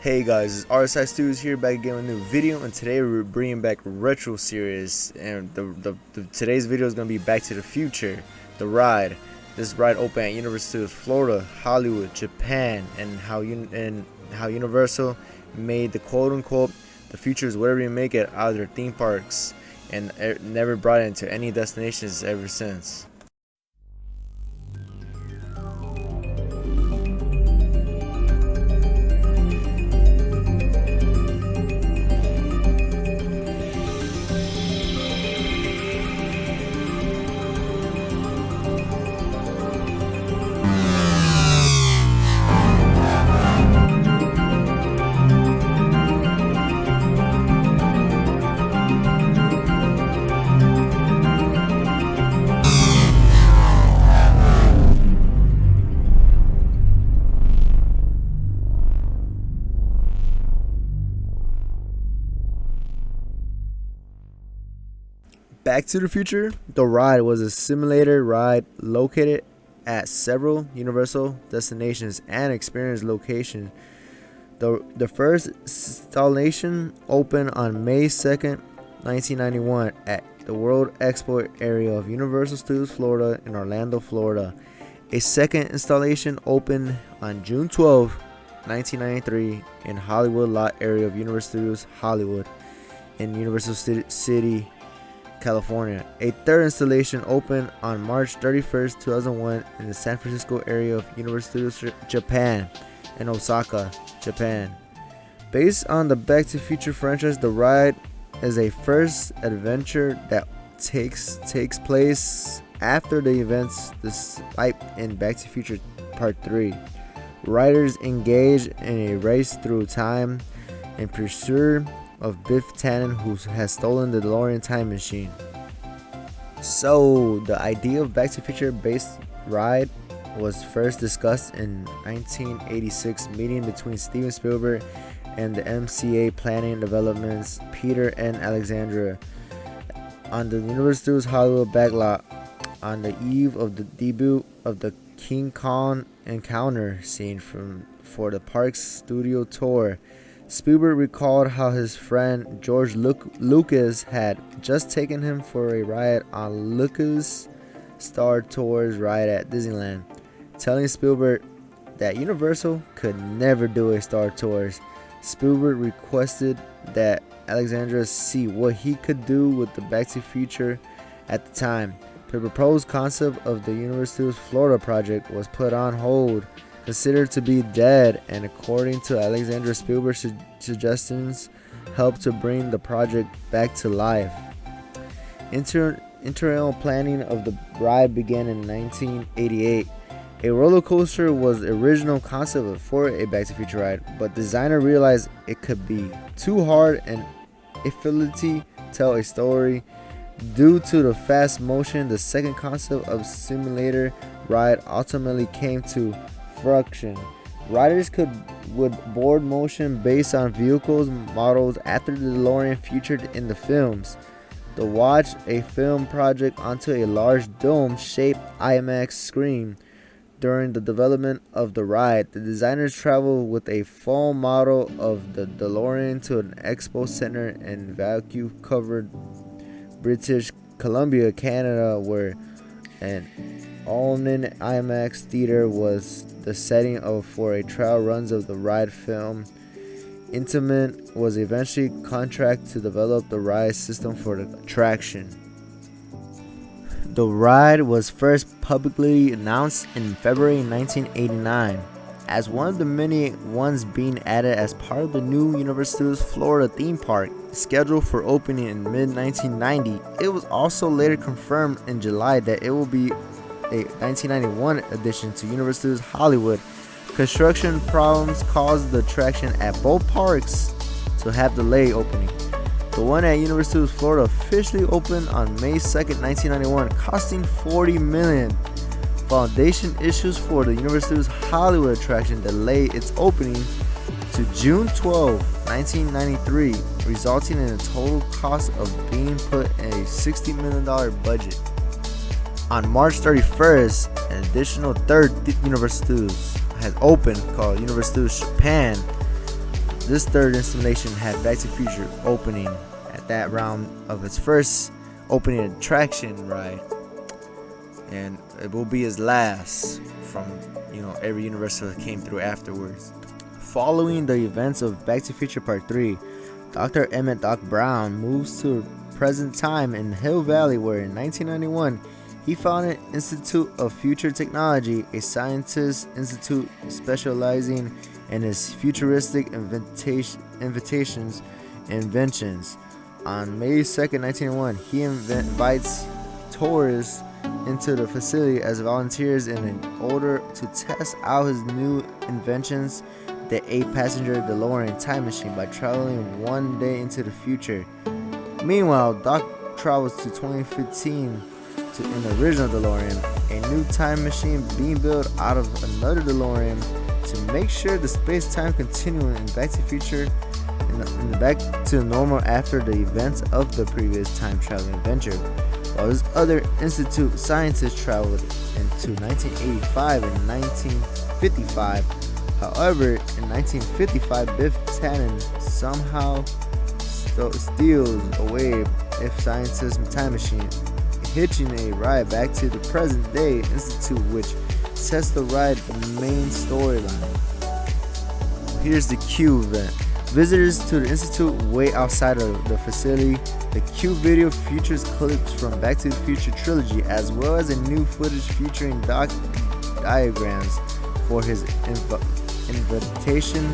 Hey guys, it's RSI Studios here back again with a new video, and today we're bringing back retro series, and today's video is going to be Back to the Future, the ride. This ride opened at Universal Studios Florida, Hollywood, Japan, and how Universal made the quote-unquote the future is whatever you make it out of their theme parks, and never brought it into any destinations ever since. Back to the Future, the ride was a simulator ride located at several Universal destinations and experience locations. The first installation opened on May 2nd, 1991 at the World Expo area of Universal Studios Florida in Orlando, Florida. A second installation opened on June 12, 1993 in Hollywood Lot area of Universal Studios Hollywood in Universal City, California. A third installation opened on March 31st, 2001 in the San Francisco area of Universal Studios Japan in Osaka, Japan. Based on the Back to the Future franchise, the ride is a first adventure that takes place after the events described in Back to the Future Part 3. Riders engage in a race through time in pursuit of Biff Tannen, who has stolen the DeLorean time machine. So, the idea of Back to the Future based ride was first discussed in 1986 meeting between Steven Spielberg and the MCA Planning and Development's Peter and Alexandra on the Universal Studios Hollywood backlot on the eve of the debut of the King Kong encounter scene for the park's studio tour. Spielberg recalled how his friend George Lucas had just taken him for a ride on Lucas Star Tours ride at Disneyland, telling Spielberg that Universal could never do a Star Tours. Spielberg requested that Alexandra see what he could do with the Back to the Future at the time. The proposed concept of the Universal Studios Florida project was put on hold, considered to be dead, and according to Alexandra, Spielberg's suggestions helped to bring the project back to life. Internal planning of the ride began in 1988. A roller coaster was the original concept for a Back to the Future ride, but designer realized it could be too hard and inability to tell a story. Due to the fast motion, the second concept of simulator ride ultimately came to fruition. Riders would board motion based on vehicles models after the DeLorean featured in the films. To watch a film project onto a large dome-shaped IMAX screen. During the development of the ride, the designers traveled with a full model of the DeLorean to an expo center in vacuum-covered British Columbia, Canada, where an all-in IMAX theater was the setting for a trial runs of the ride film. Intamin was eventually contracted to develop the ride system for the attraction. The ride was first publicly announced in February 1989 as one of the many ones being added as part of the new Universal Studios Florida theme park, scheduled for opening in mid-1990. It was also later confirmed in July that it will be a 1991 addition to Universal Studios Hollywood. Construction problems caused the attraction at both parks to have delayed opening. The one at Universal Studios Florida officially opened on May 2nd, 1991, costing $40 million. Foundation issues for the Universal Studios Hollywood attraction delayed its opening to June 12, 1993, resulting in a total cost of being put in a $60 million budget. On March 31st, an additional third Universal Studios has opened called Universal Studios Japan. This third installation had Back to the Future opening at that round of its first opening attraction ride, and it will be his last from every universe that came through afterwards. Following the events of Back to the Future Part 3, Dr. Emmett Doc Brown moves to present time in Hill Valley, where in 1991 he founded Institute of Future Technology, a scientist institute specializing in his futuristic inventions. On May 2nd, 1901, he invites tourists into the facility as volunteers in order to test out his new inventions, the 8-passenger DeLorean time machine, by traveling one day into the future. Meanwhile, Doc travels to 2015 in the original DeLorean, a new time machine being built out of another DeLorean to make sure the space-time continuum in Back to the Future in the back to normal after the events of the previous time-traveling adventure. While his other institute scientists traveled into 1985 and 1955. However, in 1955, Biff Tannen somehow steals away a scientist's time machine, hitching a ride back to the present day institute, which sets the ride main storyline. Here's the Q event. Visitors to the institute wait outside of the facility. The Q video features clips from Back to the Future trilogy, as well as a new footage featuring Doc diagrams for his invitation,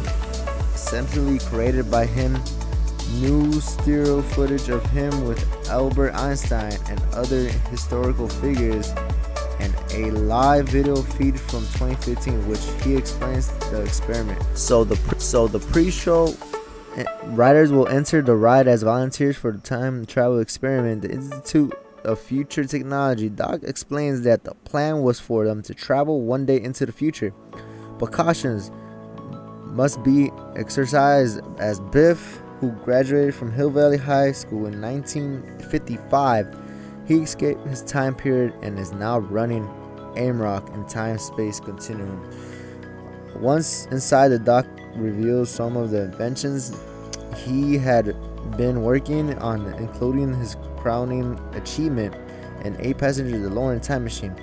essentially created by him, new stereo footage of him with Albert Einstein and other historical figures, and a live video feed from 2015 which he explains the experiment. So the pre-show riders will enter the ride as volunteers for the time travel experiment. The Institute of Future Technology. Doc explains that the plan was for them to travel one day into the future, but cautions must be exercised as Biff, who graduated from Hill Valley High School in 1955, he escaped his time period and is now running AIMROC in time-space continuum. Once inside, the Doc reveals some of the inventions he had been working on, including his crowning achievement, an 8-passenger DeLorean time machine,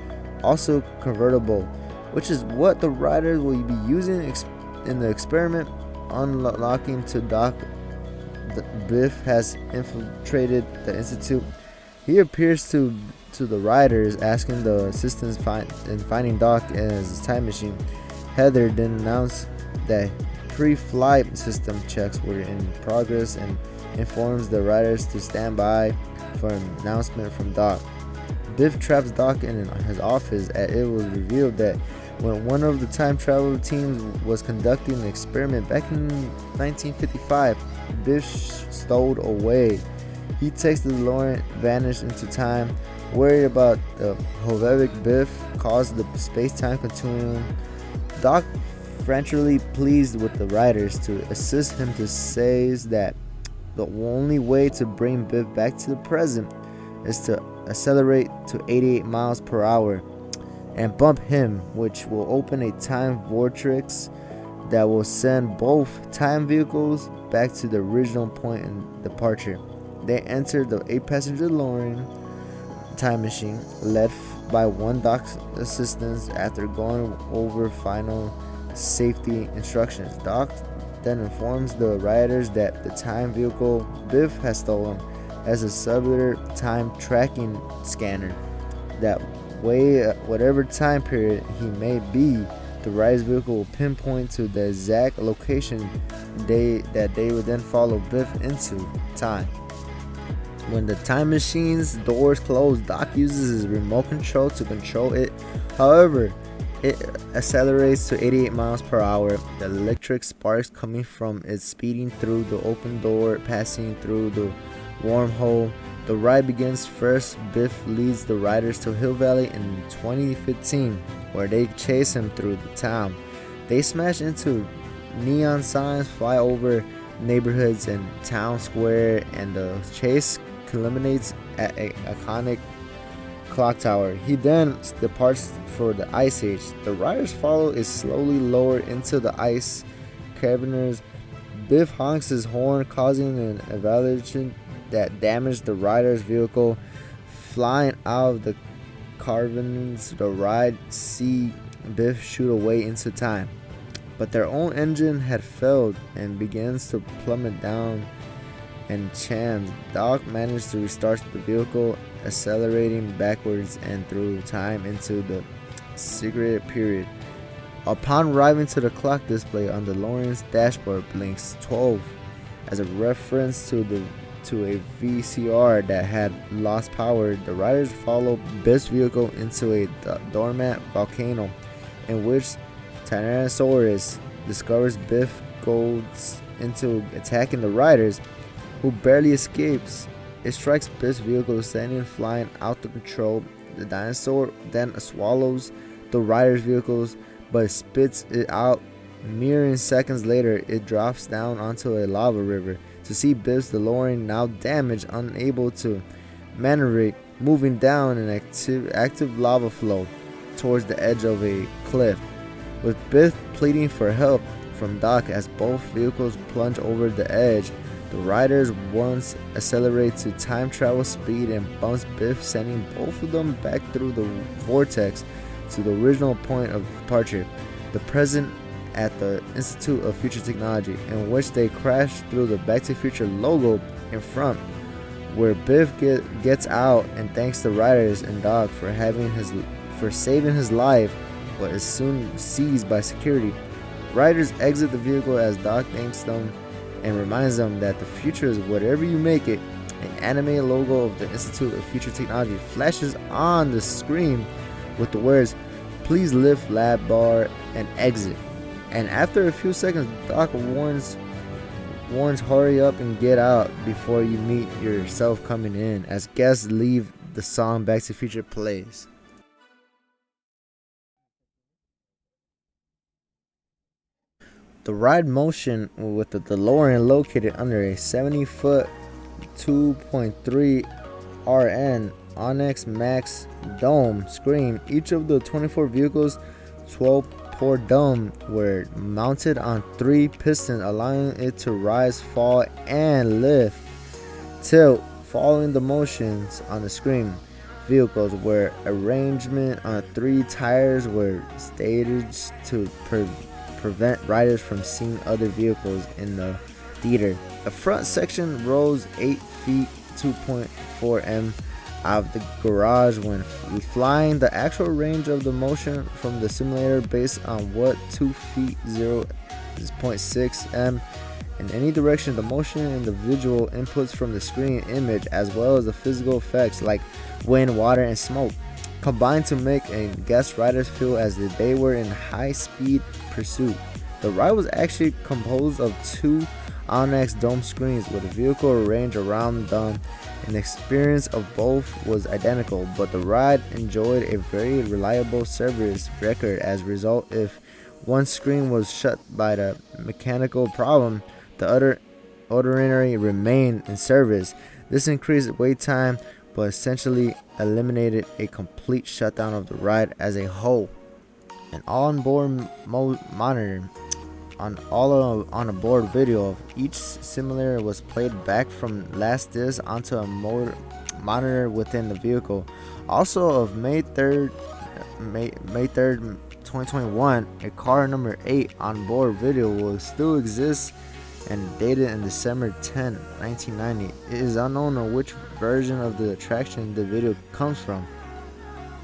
also convertible, which is what the riders will be using in the experiment. Unlocking to Doc, Biff has infiltrated the institute. He appears to the riders, asking the assistants in finding Doc and his time machine. Heather then announced that pre-flight system checks were in progress and informs the riders to stand by for an announcement from Doc. Biff traps Doc in his office, as it was revealed that when one of the time travel teams was conducting an experiment back in 1955, Biff stowed away. He takes the DeLorean, vanished into time. Worried about the Hovevic, Biff caused the space-time continuum. Doc, frantically pleased with the riders to assist him, to says that the only way to bring Biff back to the present is to accelerate to 88 miles per hour and bump him, which will open a time vortex that will send both time vehicles back to the original point in departure. They enter the 8-passenger DeLorean time machine, led by one Doc's assistants. After going over final safety instructions, Doc then informs the riders that the time vehicle Biff has stolen has a cellular time tracking scanner. That way, whatever time period he may be, the rider's vehicle will pinpoint to the exact location that they would then follow Biff into time. When the time machine's doors close, Doc uses his remote control to control it. However, it accelerates to 88 miles per hour. The electric sparks coming from it speeding through the open door, passing through the wormhole. The ride begins. First, Biff leads the riders to Hill Valley in 2015, where they chase him through the town. They smash into neon signs, fly over neighborhoods and town square, and the chase culminates at an iconic clock tower. He then departs for the Ice Age. The riders follow is slowly lowered into the ice caverns. Biff honks his horn, causing an avalanche that damaged the rider's vehicle. Flying out of the carvings, the ride see Biff shoot away into time. But their own engine had failed and begins to plummet down and jams. Doc managed to restart the vehicle, accelerating backwards and through time into the cigarette period. Upon arriving to the clock display on the DeLorean's dashboard blinks 12 as a reference to a VCR that had lost power. The riders follow Biff's vehicle into a dormant volcano in which Tyrannosaurus discovers Biff goes into attacking the riders, who barely escapes. It strikes Biff's vehicle, sending flying out of control. The dinosaur then swallows the riders' vehicles, but spits it out. Mere seconds later, it drops down onto a lava river to see Biff's DeLorean, now damaged, unable to maneuver, moving down an active lava flow towards the edge of a cliff, with Biff pleading for help from Doc as both vehicles plunge over the edge. The riders once accelerate to time travel speed and bumps Biff, sending both of them back through the vortex to the original point of departure, the present at the Institute of Future Technology, in which they crash through the Back to the Future logo in front, where Biff gets out and thanks the riders and Doc for saving his life, but is soon seized by security. Riders exit the vehicle as Doc thanks them and reminds them that the future is whatever you make it. An animated logo of the Institute of Future Technology flashes on the screen with the words, "Please lift lab bar and exit." And after a few seconds, Doc warns, hurry up and get out before you meet yourself coming in, as guests leave. The song Back to the Future plays. The ride motion with the DeLorean located under a 70-foot 2.3 RN Onyx Max dome screen. Each of the 24 vehicles' 12-port dome were mounted on 3 pistons, allowing it to rise, fall, and lift, tilt, following the motions on the screen. Vehicles were arrangement on 3 tires were staged to prevent riders from seeing other vehicles in the theater. The front section rose 8 feet 2.4 m out of the garage when flying. The actual range of the motion from the simulator based on what 2 feet 0.6 m in any direction. The motion and the visual inputs from the screen image, as well as the physical effects like wind, water, and smoke, combined to make guest riders feel as if they were in high-speed pursuit. The ride was actually composed of 2 Onyx dome screens with a vehicle arranged around them, and the experience of both was identical, but the ride enjoyed a very reliable service record. As a result, if one screen was shut by the mechanical problem, the other ordinary remained in service. This increased wait time, but essentially eliminated a complete shutdown of the ride as a whole. An onboard monitor on a board video of each simulator was played back from last disc onto a monitor within the vehicle. Also, of May 3rd, 2021, a car number 8 on board video will still exist and dated in December 10, 1990. It is unknown on which version of the attraction the video comes from.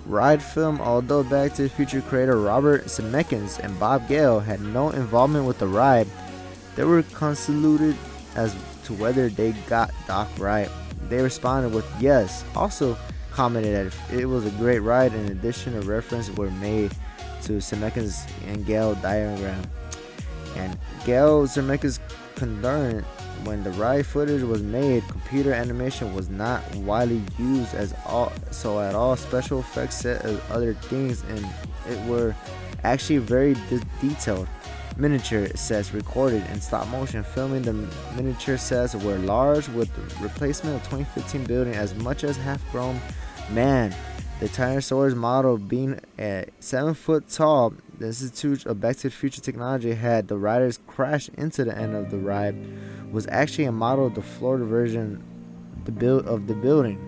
Ride film. Although Back to the Future creator Robert Zemeckis and Bob Gale had no involvement with the ride, they were consulted as to whether they got Doc right. They responded with yes, also commented that it was a great ride. In addition, a reference were made to Zemeckis and Gale diagram, and Gale Zemeckis concurred when the ride footage was made. Computer animation was not widely used at all. Special effects set as other things, and it were actually very detailed. Miniature sets recorded in stop motion filming. The miniature sets were large, with the replacement of 2015 building as much as half-grown man. The Tyrannosaurus model being 7 foot tall, the Institute of Back to the Future Technology had the riders crash into the end of the ride was actually a model of the Florida version of the building.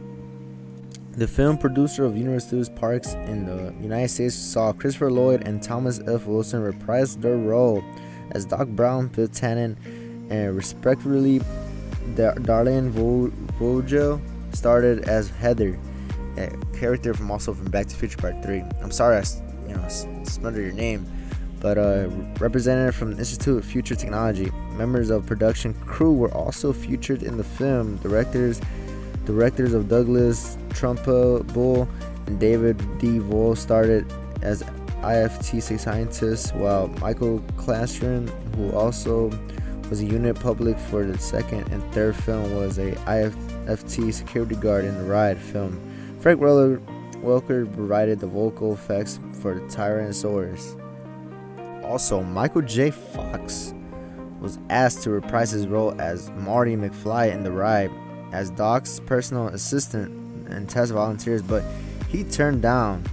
The film producer of Universal Studios Parks in the United States saw Christopher Lloyd and Thomas F. Wilson reprise their role as Doc Brown, Bill Tannen, and respectively Darlene Vogel started as Heather, a character from Back to the Future Part 3. I'm sorry I smothered your name, but representative from the Institute of Future Technology. Members of production crew were also featured in the film. Directors of Douglas Trumbull and David D. Vole started as IFT scientists, while Michael Clastron, who also was a unit public for the second and third film, was a IFT security guard in the ride film. Frank Welker provided the vocal effects for the Tyrannosaurus. Also, Michael J. Fox was asked to reprise his role as Marty McFly in the ride as Doc's personal assistant and test volunteers, but he turned down.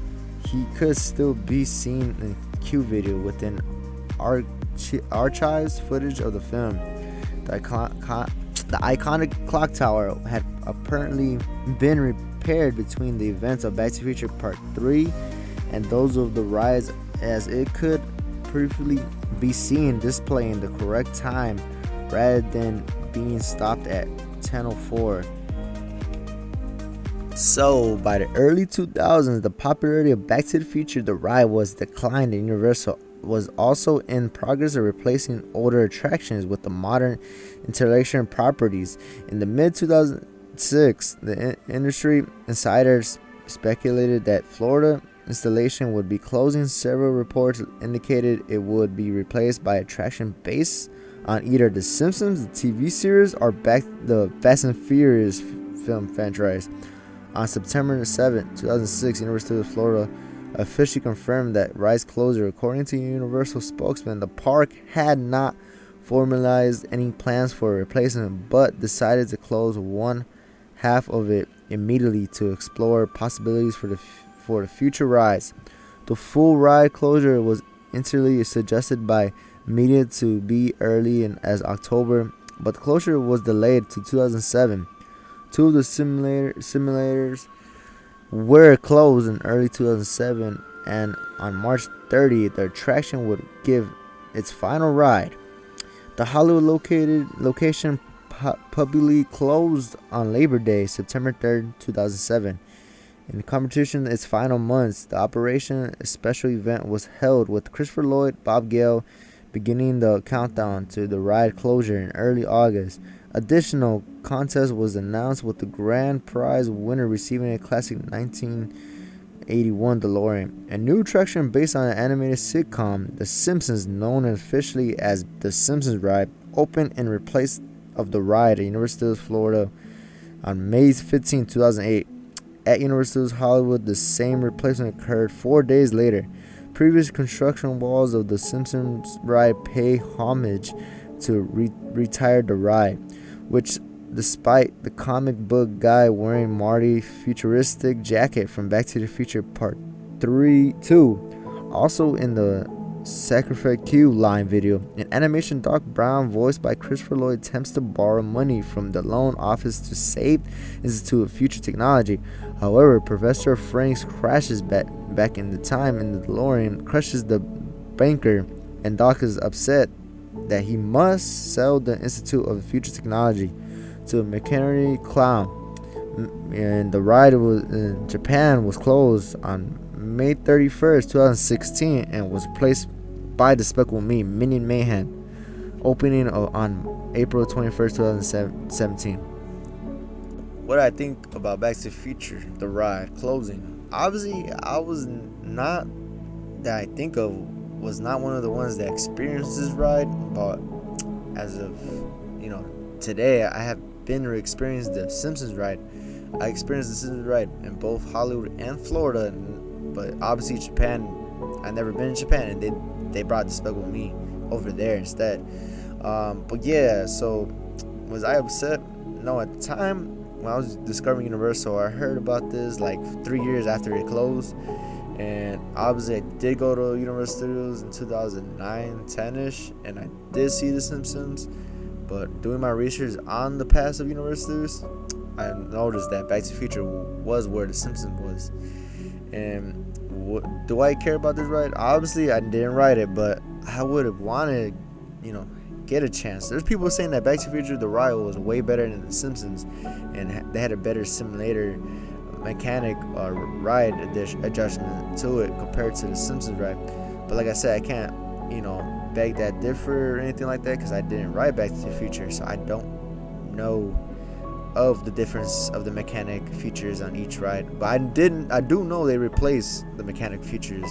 He could still be seen in Q video within archives footage of the film. The iconic clock tower had apparently been repaired between the events of Back to the Future Part 3 and those of the rides, as it could briefly be seen displaying the correct time rather than being stopped at 10:04. So, by the early 2000s, the popularity of Back to the Future, the ride, was declined, and Universal was also in progress of replacing older attractions with the modern intellectual properties. In the mid-2006, the industry insiders speculated that Florida installation would be closing. Several reports indicated it would be replaced by attraction based on either The Simpsons, the TV series, or the Fast and Furious film franchise. On September 7, 2006, University of Florida officially confirmed that ride's closure. According to Universal spokesman, the park had not formalized any plans for a replacement, but decided to close one half of it immediately to explore possibilities for the future rides. The full ride closure was initially suggested by media to be early as October, but the closure was delayed to 2007. Two of the simulators were closed in early 2007, and on March 30th, the attraction would give its final ride. The Hollywood location publicly closed on Labor Day, September 3rd, 2007. In competition its final months, the Operation Special event was held with Christopher Lloyd, Bob Gale beginning the countdown to the ride closure in early August. Additional contest was announced, with the grand prize winner receiving a classic 1981 DeLorean. A new attraction based on an animated sitcom, The Simpsons, known officially as The Simpsons Ride, opened in replace of the ride at University of Florida on May 15, 2008. At Universal Studios Hollywood, the same replacement occurred 4 days later. Previous construction walls of the Simpsons Ride pay homage to retire the ride, which, despite the comic book guy wearing Marty's futuristic jacket from Back to the Future Part 2, also in the Sacrifice Q line video, an animation Doc Brown, voiced by Christopher Lloyd, attempts to borrow money from the loan office to save Institute of Future Technology. However, Professor Franks crashes back in the time in the DeLorean, crushes the banker, and Doc is upset that he must sell the Institute of Future Technology to a mechanical clown. And the ride in Japan was closed on May 31st, 2016, and was replaced by Despicable Me Minion Mayhem, opening on April 21st, 2017. What I think about Back to the Future, the ride closing. Obviously, I was not one of the ones that experienced this ride, but as of today, I have been to experience the Simpsons Ride. I experienced the Simpsons Ride in both Hollywood and Florida, but obviously Japan, I've never been in Japan, and they brought Despicable Me over there instead. But yeah, so was I upset? No, at the time when I was discovering Universal, I heard about this like 3 years after it closed, And obviously I did go to Universal Studios in 2009, 10ish, and I did see The Simpsons. But doing my research on the past of Universal Studios, I noticed that Back to the Future was where The Simpsons was. And do I care about this ride? Obviously I didn't ride it, but I would have wanted, get a chance. There's people saying that Back to the Future, the ride, was way better than The Simpsons, and they had a better simulator mechanic or ride adjustment to it compared to The Simpsons ride. But like I said, I can't, beg that differ or anything like that, because I didn't ride Back to the Future, so I don't know of the difference of the mechanic features on each ride. But I do know they replaced the mechanic features.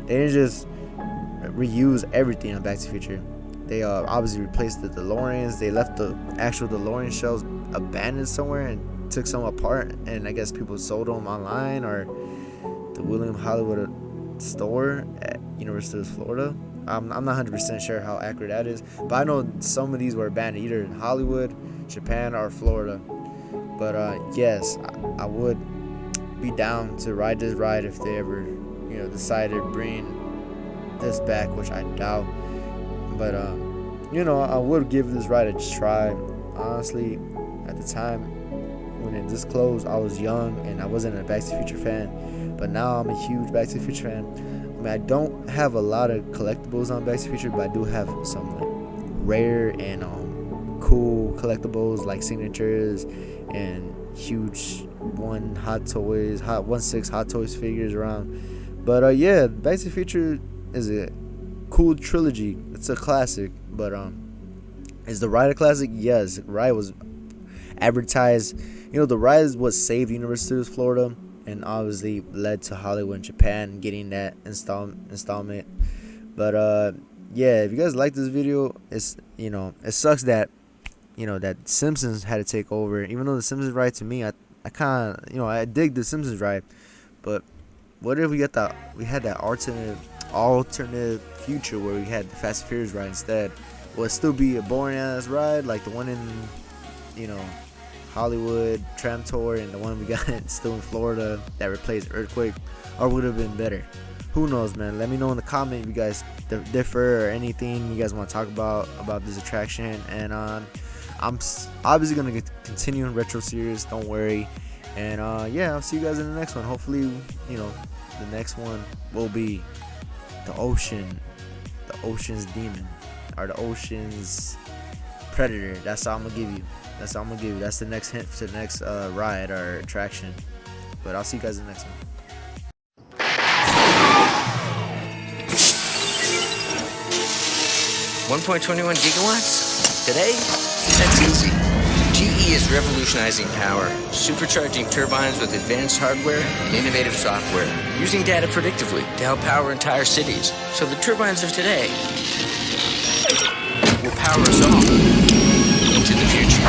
They didn't just reuse everything on Back to the Future. They obviously replaced the DeLoreans. They left the actual DeLorean shells abandoned somewhere and took some apart, and I guess people sold them online or the William Hollywood store at Universal Studios Florida. I'm not 100% sure how accurate that is, but I know some of these were abandoned either in Hollywood, Japan, or Florida. But yes, I would be down to ride this ride if they ever, decide to bring this back, which I doubt. But I would give this ride a try. Honestly, at the time when it just closed, I was young and I wasn't a Back to the Future fan. But now I'm a huge Back to the Future fan. I don't have a lot of collectibles on Back to the Future, but I do have some rare and cool collectibles like signatures and huge 1/6 Hot Toys figures around. But yeah, Back to the Future is a cool trilogy. It's a classic. But is the ride a classic? Yes, the ride was advertised. The ride is what saved Universal Studios Florida, and obviously led to Hollywood and Japan getting that installment. But yeah, if you guys like this video, it's it sucks that that Simpsons had to take over. Even though the Simpsons ride, to me, I kind of I dig the Simpsons ride, but what if we had that alternate future where we had the Fast and Furious ride instead? Will it still be a boring ass ride like the one in Hollywood Tram Tour and the one we got still in Florida that replaced Earthquake, or would it have been better? Who knows, man? Let me know in the comment if you guys differ or anything you guys want to talk about this attraction. And I'm obviously gonna continue in retro series, don't worry. And yeah, I'll see you guys in the next one. Hopefully, the next one will be the ocean's demon, or the ocean's predator. That's all I'm gonna give you. That's the next hint to the next ride or attraction. But I'll see you guys in the next one. 1.21 gigawatts? Today? That's easy. GE is revolutionizing power, supercharging turbines with advanced hardware and innovative software, using data predictively to help power entire cities. So the turbines of today will power us all into the future.